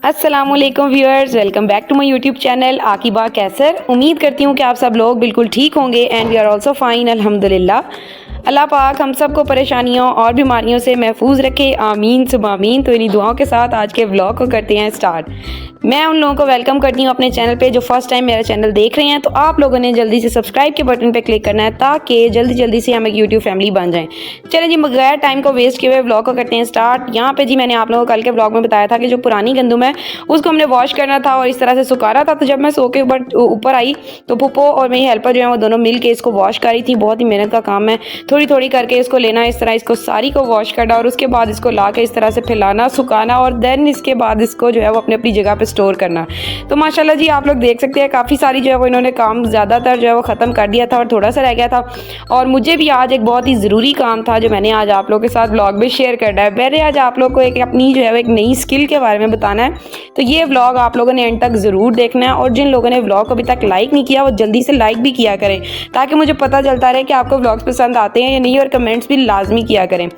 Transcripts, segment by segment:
अस्सलामुअलैकुम viewers, welcome back to my YouTube channel Aqiba Kaisar. उम्मीद करती हूँ कि आप सब लोग बिल्कुल ठीक होंगे and we are also fine अल्हम्दुलिल्लाह। अल्लाह पाक हम सबको परेशानियों और बीमारियों से महफूज रखे, आमीन सुबह आमीन। तो इन्हीं दुआओं के साथ आज के व्लॉग को करते हैं स्टार्ट। मैं उन लोगों को वेलकम करती हूँ अपने चैनल पे जो फर्स्ट टाइम मेरा चैनल देख रहे हैं। तो आप लोगों ने जल्दी से सब्सक्राइब के बटन पे क्लिक करना है ताकि जल्दी से हम एक यूट्यूब फैमिली बन जाएं। चलें जी, बगैर टाइम को वेस्ट किए हुए व्लॉग को करते हैं स्टार्ट। यहाँ पे जी मैंने आप लोगों को कल के व्लॉग में बताया था कि जो पुरानी गंदम है उसको हमने वॉश करना था और इस तरह से सुखाना था। तो जब मैं सो के ऊपर आई तो पुप्पो और मेरी हेल्पर जो है वो दोनों मिल के इसको वॉश कर रही थी। बहुत ही मेहनत का काम है, थोड़ी थोड़ी करके इसको लेना, इस तरह इसको सारी को वॉश करना और उसके बाद इसको ला के इस तरह से फैलाना, सुखाना और देन इसके बाद इसको जो है वो अपनी अपनी जगह पे स्टोर करना। तो माशाल्लाह जी आप लोग देख सकते हैं काफ़ी सारी जो है वो इन्होंने काम ज़्यादातर जो है वो ख़त्म कर दिया था और थोड़ा सा रह गया था। और मुझे भी आज एक बहुत ही ज़रूरी काम था जो मैंने आज आप लोगों के साथ व्लॉग में शेयर करना है। मैंने आज आप लोग को एक अपनी जो है एक नई स्किल के बारे में बताना है। तो ये व्लॉग आप लोगों ने एंड तक ज़रूर देखना है और जिन लोगों ने व्लॉग को अभी तक लाइक नहीं किया वो जल्दी से लाइक भी किया करें ताकि मुझे पता चलता रहे कि आपको व्लॉग्स पसंद आते हैं या नहीं, और कमेंट्स भी लाजमी किया करें।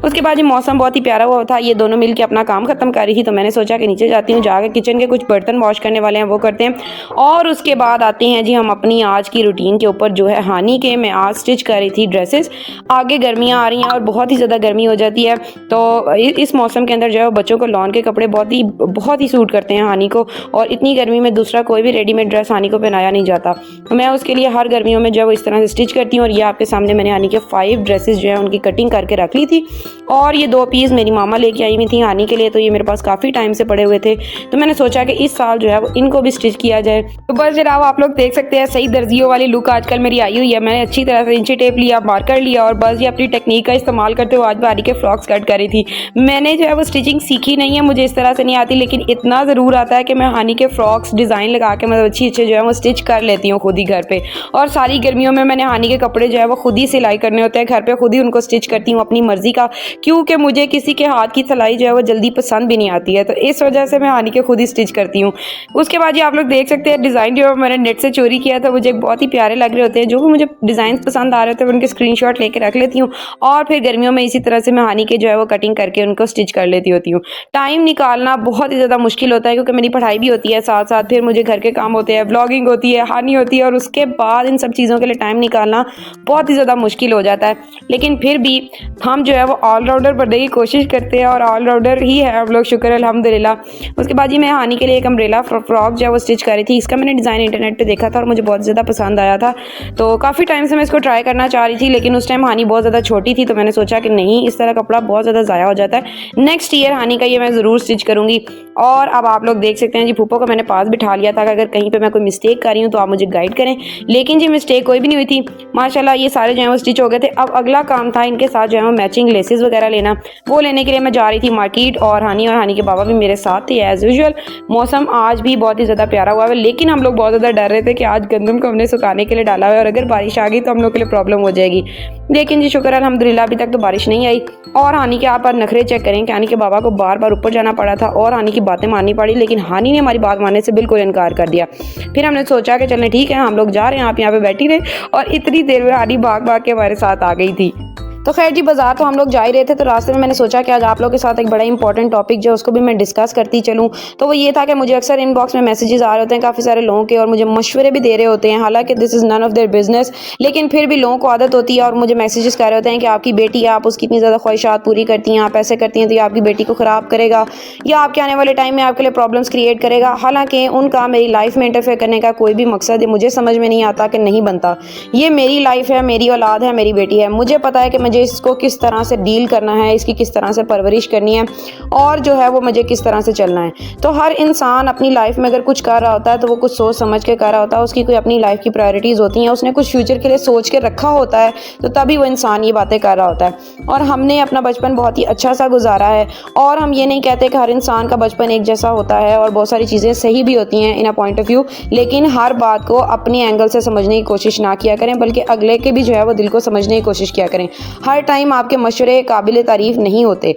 उसके बाद ये मौसम बहुत ही प्यारा हुआ था, ये दोनों मिलकर अपना काम खत्म कर रही थी। तो मैंने सोचा कि नीचे जाती हूँ, जाकर किचन के कुछ बर्तन वॉश करने वाले हैं वो करते हैं और उसके बाद आते हैं जी हम अपनी आज की रूटीन के ऊपर जो है हानि के। मैं आज स्टिच कर रही थी ड्रेसेस। आगे गर्मियाँ आ रही हैं और बहुत ही ज़्यादा गर्मी हो जाती है, तो इस मौसम के अंदर जो है बच्चों को लॉन के कपड़े बहुत ही सूट करते हैं हानि को, और इतनी गर्मी में दूसरा कोई भी रेडीमेड ड्रेस हानि को पहनाया नहीं जाता। तो मैं उसके लिए हर गर्मियों में जो है इस तरह से स्टिच करती हूँ। और ये आपके सामने मैंने हानि के 5 ड्रेसेस जो है उनकी कटिंग करके रख ली थी और ये 2 पीस मेरी मामा लेके आई हुई थी हानि के लिए। तो ये मेरे पास काफ़ी टाइम से पड़े हुए थे, तो मैंने सोचा कि इस साल जो है वो इनको भी स्टिच किया जाए। तो बस जनाब आप लोग देख सकते हैं सही दर्जियों वाली लुक आजकल मेरी आई हुई है। मैंने अच्छी तरह से इंची टेप लिया, मार्कर लिया और बस ये अपनी टेक्निक का इस्तेमाल करते हुए आज मैं हानि के फ्रॉक्स कट करी थी। मैंने जो है वो स्टिचिंग सीखी नहीं है, मुझे इस तरह से नहीं आती, लेकिन इतना ज़रूर आता है कि मैं हानि के फ्रॉक्स डिज़ाइन लगा के मतलब अच्छी जो है वो स्टिच कर लेती हूँ खुद ही घर पे। और सारी गर्मियों में मैंने हानि के कपड़े जो है वो खुद ही सिलाई करने होते हैं घर पे, खुद ही उनको स्टिच करती हूँ अपनी मर्जी का, क्योंकि मुझे किसी के हाथ की सिलाई जो है वो जल्दी पसंद भी नहीं आती है। तो इस वजह से मैं हानि के खुद ही स्टिच करती हूँ। उसके बाद ये आप लोग देख सकते हैं डिज़ाइन जो मैंने नेट से चोरी किया था, मुझे बहुत ही प्यारे लग रहे होते हैं। जो भी मुझे डिज़ाइन पसंद आ रहे थे उनके स्क्रीनशॉट लेके रख लेती हूँ और फिर गर्मियों में इसी तरह से मैं हानि के जो है वो कटिंग करके उनको स्टिच कर लेती होती हूँ। टाइम निकालना बहुत ही ज़्यादा मुश्किल होता है क्योंकि मेरी पढ़ाई भी होती है साथ साथ, फिर मुझे घर के काम होते हैं, व्लॉगिंग होती है, हानि होती है और उसके बाद इन सब चीज़ों के लिए टाइम निकालना बहुत ही ज़्यादा मुश्किल हो जाता है। लेकिन फिर भी हम जो है वो ऑलराउंडर बनने की कोशिश करते हैं और ऑलराउंडर ही है हम लोग, शुक्र अल्हम्दुलिल्लाह। उसके बाद ये मैं हानि के लिए एक अम्ब्रेला फ्रॉक जो है वो स्टिच कर रही थी। इसका मैंने डिज़ाइन इंटरनेट पे देखा था और मुझे बहुत ज़्यादा पसंद आया था, तो काफ़ी टाइम से मैं इसको ट्राई करना चाह रही थी, लेकिन उस टाइम हानि बहुत ज़्यादा छोटी थी। तो मैंने सोचा कि नहीं, इस तरह कपड़ा बहुत ज़्यादा ज़ाया हो जाता है, नेक्स्ट ईयर हानि का ये मैं ज़रूर स्टिच करूँगी। और अब आप लोग देख सकते हैं जी फूफो को मैंने पास बिठा लिया था कि अगर कहीं पर मैं कोई मिस्टेक कर रही हूँ तो आप मुझे गाइड करें, लेकिन जी मिस्टेक कोई भी नहीं हुई थी माशाल्लाह। ये सारे जो है वो स्टिच हो गए थे। अब अगला काम था इनके साथ जो है वो मैचिंग लेसेस वगैरह लेना, वो लेने के लिए मैं जा रही थी मार्केट और हानि के बाबा भी मेरे साथ थे एज़ यूजुअल। मौसम आज भी बहुत ही ज़्यादा प्यारा हुआ है, लेकिन हम लोग बहुत ज़्यादा डर रहे थे कि आज गंदम को हमने सुखाने के लिए डाला हुआ है और अगर बारिश आ गई तो हम लोग के लिए प्रॉब्लम हो जाएगी। लेकिन जी शुक्र अल्हम्दुलिल्लाह अभी तक तो बारिश नहीं आई। और हानि के आप पर नखरे चेक करें कि हानि के बाबा को बार बार ऊपर जाना पड़ा था और हानि की बातें माननी पड़ी, लेकिन हानि ने हमारी बात मानने से बिल्कुल इनकार कर दिया। फिर हमने सोचा कि चलें ठीक है हम लोग जा रहे हैं, आप यहाँ पे बैठी रहे, और इतनी देर में हानि भाग भाग के हमारे साथ आ गई थी। तो खैर जी बाजार तो हम लोग जा ही रहे थे, तो रास्ते में मैंने सोचा कि आज आप लोगों के साथ एक बड़ा इंपॉर्टेंट टॉपिक जो है उसको भी मैं डिस्कस करती चलूँ। तो वो ये था कि मुझे अक्सर इनबॉक्स में मैसेजेस आ रहे होते हैं काफ़ी सारे लोगों के और मुझे मशवरे भी दे रहे होते हैं, हालांकि this is none of their business, लेकिन फिर भी लोगों को आदत होती है और मुझे मैसेजेस कर रहे होते हैं कि आपकी बेटी है, आप उसकी इतनी ज़्यादा ख्वाहिशात पूरी करती हैं, आप ऐसे करती हैं तो ये आपकी बेटी को ख़राब करेगा या आपके आने वाले टाइम में आपके लिए प्रॉब्लम्स क्रिएट करेगा। हालांकि उनका मेरी लाइफ में इंटरफेयर करने का कोई भी मकसद मुझे समझ में नहीं आता कि नहीं बनता। ये मेरी लाइफ है, मेरी औलाद है, मेरी बेटी है, मुझे पता है कि मुझे इसको किस तरह से डील करना है, इसकी किस तरह से परवरिश करनी है और जो है वो मुझे किस तरह से चलना है। तो हर इंसान अपनी लाइफ में अगर कुछ कर रहा होता है तो वो कुछ सोच समझ के कर रहा होता है, उसकी कोई अपनी लाइफ की प्रायोरिटीज़ होती हैं, उसने कुछ फ्यूचर के लिए सोच के रखा होता है, तो तभी वो इंसान ये बातें कर रहा होता है। और हमने अपना बचपन बहुत ही अच्छा सा गुजारा है और हम ये नहीं कहते कि हर इंसान का बचपन एक जैसा होता है और बहुत सारी चीज़ें सही भी होती हैं इन अ पॉइंट ऑफ व्यू, लेकिन हर बात को अपने एंगल से समझने की कोशिश ना किया करें, बल्कि अगले के भी जो है वो दिल को समझने की कोशिश किया करें। हर टाइम आपके मशवरे काबिल तारीफ़ नहीं होते।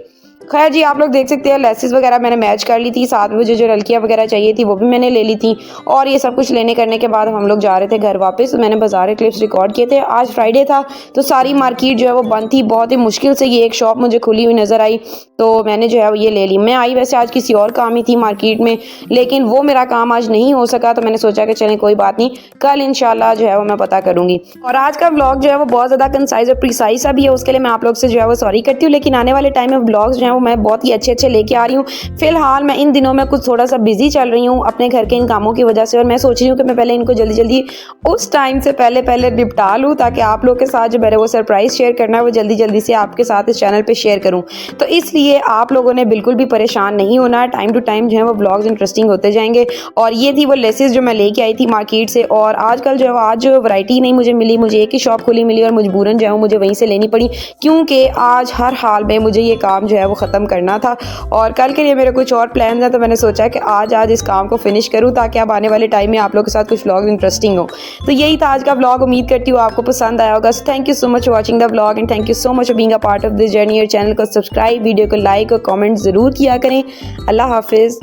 खैर जी, आप लोग देख सकते हैं लेसेस वगैरह मैंने मैच कर ली थी, साथ में मुझे जो नलकियाँ वगैरह चाहिए थी वो भी मैंने ले ली थी। और ये सब कुछ लेने करने के बाद हम लोग जा रहे थे घर वापस। मैंने बाज़ार के क्लिप्स रिकॉर्ड किए थे। आज फ्राइडे था तो सारी मार्केट जो है वो बंद थी। बहुत ही मुश्किल से ये एक शॉप मुझे खुली हुई नज़र आई तो मैंने जो है वो ये ले ली। मैं आई वैसे आज किसी और काम ही थी मार्केट में, लेकिन वो मेरा काम आज नहीं हो सका तो मैंने सोचा कि चलें कोई बात नहीं, कल इंशाल्लाह जो है वो मैं पता करूँगी। और आज का व्लॉग जो है वो बहुत ज़्यादा कंसाइज और प्रिसाइज सा भी है, उसके लिए मैं आप लोग से जो है वो सॉरी करती हूँ। लेकिन आने वाले टाइम में व्लॉग्स जो है वो मैं बहुत ही अच्छे लेके आ रही हूँ। फिलहाल मैं इन दिनों में कुछ थोड़ा सा बिजी चल रही हूँ अपने घर के इन कामों की वजह से, और मैं सोच रही हूँ कि मैं पहले इनको जल्दी उस टाइम से पहले निपटा लूँ ताकि आप लोग के साथ जो मेरे वो सरप्राइज शेयर करना है वो जल्दी से आपके साथ इस चैनल पे शेयर करूँ। तो इसलिए आप लोगों ने बिल्कुल भी परेशान नहीं होना, टाइम टू टाइम जो है वो व्लॉग्स इंटरेस्टिंग होते जाएंगे। और ये थी वो लेसेस जो मैं लेके आई थी मार्केट से, और आजकल जो है आज वैरायटी नहीं मुझे मिली, मुझे एक ही शॉप खुली मिली और मजबूरन जो है मुझे वहीं से लेनी पड़ी, क्योंकि आज हर हाल में मुझे ये काम जो है वो ख़त्म करना था और कल के लिए मेरे कुछ और प्लान है। तो मैंने सोचा कि आज इस काम को फिनिश करूँ ताकि अब आने वाले टाइम में आप लोगों के साथ कुछ व्लॉग इंटरेस्टिंग हो। तो यही था आज का व्लॉग, उम्मीद करती हूँ आपको पसंद आया होगा। So thank you so much for watching the vlog and thank you so much for being a part of this journey. Channel को सब्सक्राइब, वीडियो को लाइक और कमेंट ज़रूर किया करें। अल्लाह हाफिज़।